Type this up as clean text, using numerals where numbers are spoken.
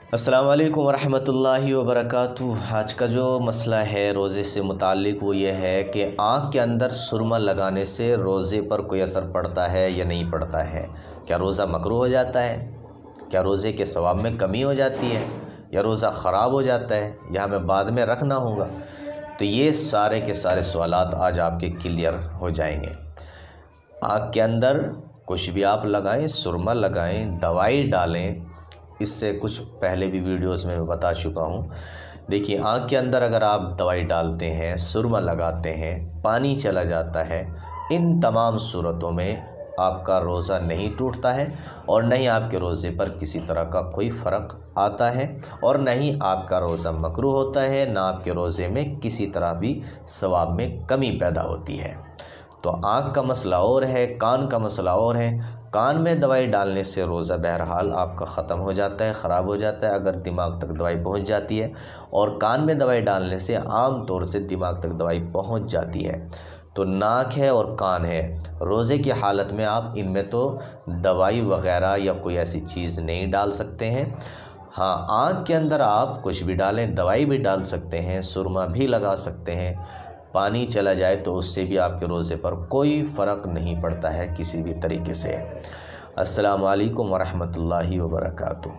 अस्सलाम वालेकुम वरहमतुल्लाहि वबरकातुह। आज का जो मसला है रोज़े से मुताल्लिक़ वो ये है कि आँख के अंदर सुरमा लगाने से रोज़े पर कोई असर पड़ता है या नहीं पड़ता है। क्या रोज़ा मकरूह हो जाता है? क्या रोज़े के सवाब में कमी हो जाती है या रोज़ा ख़राब हो जाता है या हमें बाद में रखना होगा? तो ये सारे के सारे सवालात आज आपके क्लियर हो जाएंगे। आँख के अंदर कुछ भी आप लगाएं, सुरमा लगाएं, दवाई डालें, इससे कुछ पहले भी वीडियोस में मैं बता चुका हूँ। देखिए, आँख के अंदर अगर आप दवाई डालते हैं, सुरमा लगाते हैं, पानी चला जाता है, इन तमाम सूरतों में आपका रोज़ा नहीं टूटता है और न ही आपके रोज़े पर किसी तरह का कोई फ़र्क आता है और न ही आपका रोज़ा मकरूह होता है, ना आपके रोज़े में किसी तरह भी सवाब में कमी पैदा होती है। तो आँख का मसला और है, कान का मसला और है। कान में दवाई डालने से रोज़ा बहरहाल आपका ख़त्म हो जाता है, ख़राब हो जाता है अगर दिमाग तक दवाई पहुंच जाती है, और कान में दवाई डालने से आम तौर से दिमाग तक दवाई पहुंच जाती है। तो नाक है और कान है, रोज़े की हालत में आप इनमें तो दवाई वग़ैरह या कोई ऐसी चीज़ नहीं डाल सकते हैं। हाँ, आँख के अंदर आप कुछ भी डालें, दवाई भी डाल सकते हैं, सुरमा भी लगा सकते हैं, पानी चला जाए तो उससे भी आपके रोज़े पर कोई फ़र्क नहीं पड़ता है किसी भी तरीके से। अस्सलामु अलैकुम वरहमतुल्लाहि वबरकातुहू।